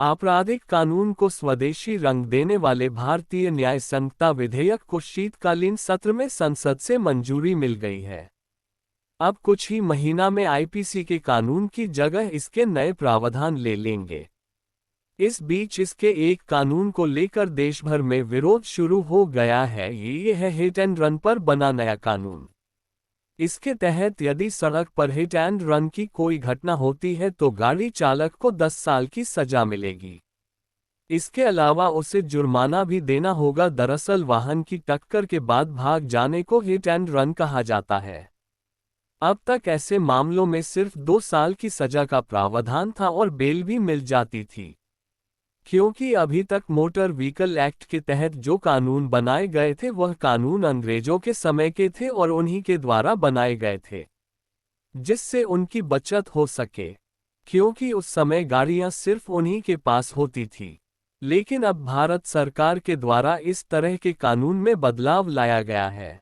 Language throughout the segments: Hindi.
आपराधिक कानून को स्वदेशी रंग देने वाले भारतीय न्याय संहिता विधेयक को शीतकालीन सत्र में संसद से मंजूरी मिल गई है। अब कुछ ही महीना में आईपीसी के कानून की जगह इसके नए प्रावधान ले लेंगे। इस बीच इसके एक कानून को लेकर देश भर में विरोध शुरू हो गया है। ये है हिट एंड रन पर बना नया कानून। इसके तहत यदि सड़क पर हिट एंड रन की कोई घटना होती है तो गाड़ी चालक को 10 साल की सजा मिलेगी। इसके अलावा उसे जुर्माना भी देना होगा। दरअसल वाहन की टक्कर के बाद भाग जाने को हिट एंड रन कहा जाता है। अब तक ऐसे मामलों में सिर्फ 2 साल की सजा का प्रावधान था और बेल भी मिल जाती थी, क्योंकि अभी तक मोटर व्हीकल एक्ट के तहत जो कानून बनाए गए थे वह कानून अंग्रेजों के समय के थे और उन्हीं के द्वारा बनाए गए थे, जिससे उनकी बचत हो सके, क्योंकि उस समय गाड़ियां सिर्फ उन्हीं के पास होती थी। लेकिन अब भारत सरकार के द्वारा इस तरह के कानून में बदलाव लाया गया है।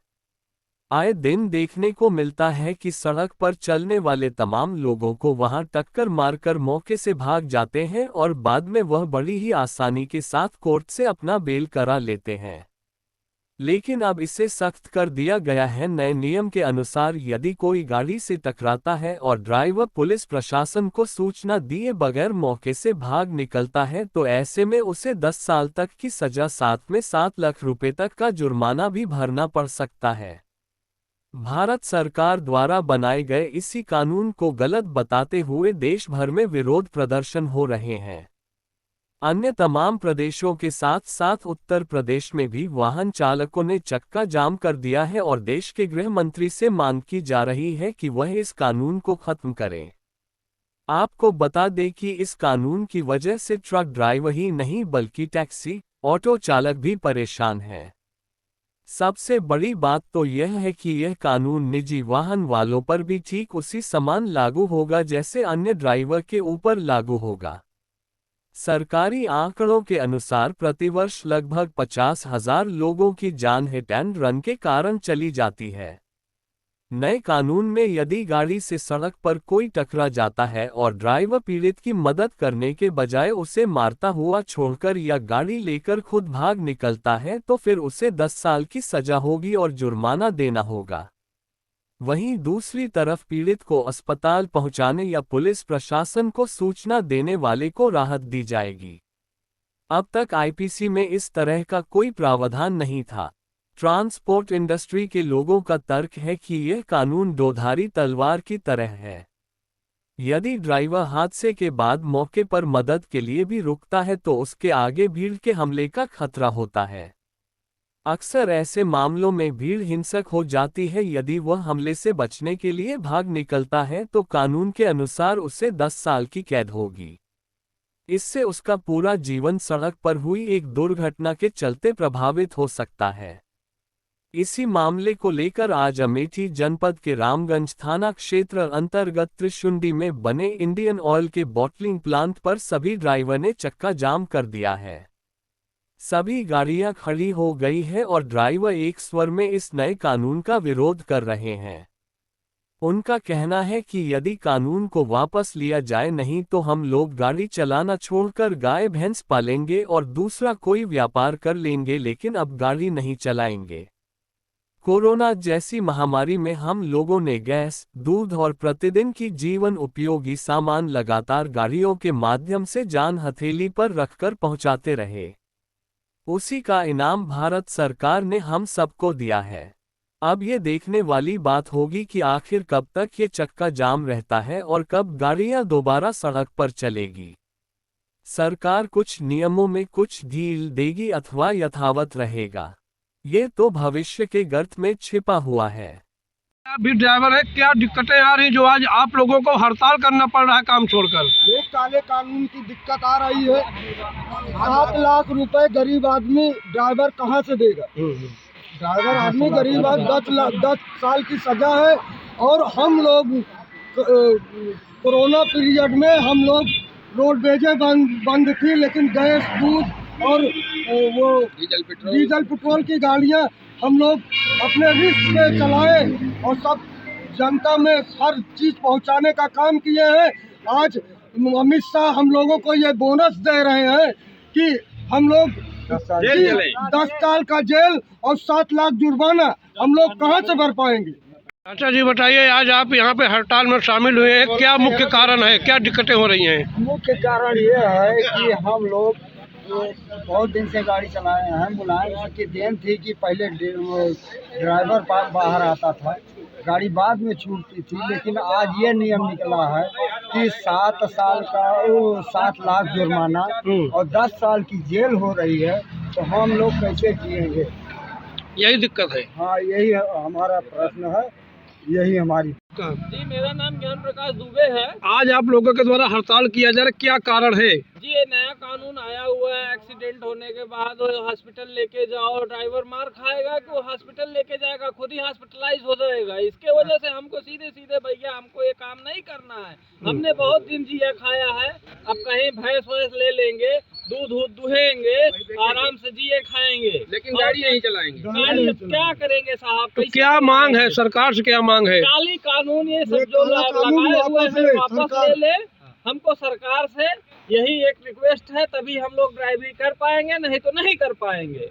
आए दिन देखने को मिलता है कि सड़क पर चलने वाले तमाम लोगों को वहां टक्कर मारकर मौके से भाग जाते हैं और बाद में वह बड़ी ही आसानी के साथ कोर्ट से अपना बेल करा लेते हैं। लेकिन अब इसे सख्त कर दिया गया है। नए नियम के अनुसार यदि कोई गाड़ी से टकराता है और ड्राइवर पुलिस प्रशासन को सूचना दिए बगैर मौके से भाग निकलता है तो ऐसे में उसे 10 साल तक की सजा, साथ में 7 लाख रुपए तक का जुर्माना भी भरना पड़ सकता है। भारत सरकार द्वारा बनाए गए इसी कानून को गलत बताते हुए देश भर में विरोध प्रदर्शन हो रहे हैं। अन्य तमाम प्रदेशों के साथ साथ उत्तर प्रदेश में भी वाहन चालकों ने चक्का जाम कर दिया है और देश के गृह मंत्री से मांग की जा रही है कि वह इस कानून को खत्म करें। आपको बता दें कि इस कानून की वजह से ट्रक ड्राइवर ही नहीं बल्कि टैक्सी, ऑटो चालक भी परेशान हैं। सबसे बड़ी बात तो यह है कि यह कानून निजी वाहन वालों पर भी ठीक उसी समान लागू होगा जैसे अन्य ड्राइवर के ऊपर लागू होगा। सरकारी आंकड़ों के अनुसार प्रतिवर्ष लगभग 50,000 लोगों की जान हिट एंड रन के कारण चली जाती है। नए कानून में यदि गाड़ी से सड़क पर कोई टकरा जाता है और ड्राइवर पीड़ित की मदद करने के बजाय उसे मारता हुआ छोड़कर या गाड़ी लेकर खुद भाग निकलता है तो फिर उसे 10 साल की सजा होगी और जुर्माना देना होगा। वहीं दूसरी तरफ पीड़ित को अस्पताल पहुंचाने या पुलिस प्रशासन को सूचना देने वाले को राहत दी जाएगी। अब तक आईपीसी में इस तरह का कोई प्रावधान नहीं था। ट्रांसपोर्ट इंडस्ट्री के लोगों का तर्क है कि यह कानून दोधारी तलवार की तरह है। यदि ड्राइवर हादसे के बाद मौके पर मदद के लिए भी रुकता है तो उसके आगे भीड़ के हमले का खतरा होता है। अक्सर ऐसे मामलों में भीड़ हिंसक हो जाती है। यदि वह हमले से बचने के लिए भाग निकलता है तो कानून के अनुसार उसे 10 साल की कैद होगी। इससे उसका पूरा जीवन सड़क पर हुई एक दुर्घटना के चलते प्रभावित हो सकता है। इसी मामले को लेकर आज अमेठी जनपद के रामगंज थाना क्षेत्र अंतर्गत त्रिशुंडी में बने इंडियन ऑयल के बॉटलिंग प्लांट पर सभी ड्राइवर ने चक्का जाम कर दिया है। सभी गाड़ियां खड़ी हो गई है और ड्राइवर एक स्वर में इस नए कानून का विरोध कर रहे हैं। उनका कहना है कि यदि कानून को वापस लिया जाए नहीं तो हम लोग गाड़ी चलाना छोड़कर गाय भैंस पालेंगे और दूसरा कोई व्यापार कर लेंगे, लेकिन अब गाड़ी नहीं चलाएंगे। कोरोना जैसी महामारी में हम लोगों ने गैस, दूध और प्रतिदिन की जीवन उपयोगी सामान लगातार गाड़ियों के माध्यम से जान हथेली पर रखकर पहुंचाते रहे। उसी का इनाम भारत सरकार ने हम सबको दिया है। अब ये देखने वाली बात होगी कि आखिर कब तक ये चक्का जाम रहता है और कब गाड़ियां दोबारा सड़क पर चलेगी। सरकार कुछ नियमों में कुछ ढील देगी अथवा यथावत रहेगा, ये तो भविष्य के गर्त में छिपा हुआ है। भी ड्राइवर है, क्या दिक्कतें आ रही जो आज आप लोगों को हड़ताल करना पड़ रहा है काम छोड़कर? ये काले कानून की दिक्कत आ रही है। 7 लाख रुपए गरीब आदमी ड्राइवर कहाँ से देगा? ड्राइवर आदमी गरीब आदमी 10 साल की सजा है। और हम लोग कोरोना पीरियड में हम लोग रोडवेजें बंद थी, लेकिन गैस, दूध और वो डीजल पेट्रोल की गाड़ियां हम लोग अपने रिस्क पे चलाए और सब जनता में हर चीज पहुंचाने का काम किए हैं। आज अमित शाह हम लोगों को ये बोनस दे रहे हैं कि हम लोग 10 साल का जेल और 7 लाख जुर्माना हम लोग कहाँ से भर पाएंगे। अच्छा जी, बताइए आज आप यहाँ पे हड़ताल में शामिल हुए हैं, क्या मुख्य कारण है, क्या दिक्कतें हो रही हैं? मुख्य कारण ये है कि हम लोग बहुत दिन से गाड़ी चलाए हैं। मुलायम की देन थी कि पहले ड्राइवर बाहर आता था, गाड़ी बाद में छूटती थी, लेकिन आज ये नियम निकला है कि 7 साल का 7 लाख जुर्माना और 10 साल की जेल हो रही है, तो हम लोग कैसे जिएंगे। यही दिक्कत है। हाँ, यही हमारा प्रश्न है, यही हमारी। जी, मेरा नाम ज्ञान प्रकाश दुबे है। आज आप लोगों के द्वारा हड़ताल किया जा रहा है, क्या कारण है? जी, ये नया कानून आया हुआ है, एक्सीडेंट होने के बाद हॉस्पिटल लेके जाओ, ड्राइवर मार खाएगा कि वो हॉस्पिटल लेके जाएगा, खुद ही हॉस्पिटलाइज हो जाएगा। इसके वजह से हमको सीधे सीधे भैया हमको ये काम नहीं करना है। हमने बहुत दिन जिया खाया है, अब कहीं भैंस वैंस ले लेंगे, दूध दुहेंगे, आराम से जिए खाएंगे, लेकिन गाड़ी नहीं चलाएंगे। गाड़ी क्या करेंगे साहब? तो क्या मांग है सरकार से, क्या मांग है? काली कानून ये सब जो लगाए हुए हैं वापस ले ले। हमको सरकार से यही एक रिक्वेस्ट है, तभी हम लोग ड्राइवरी कर पाएंगे, नहीं तो नहीं कर पाएंगे।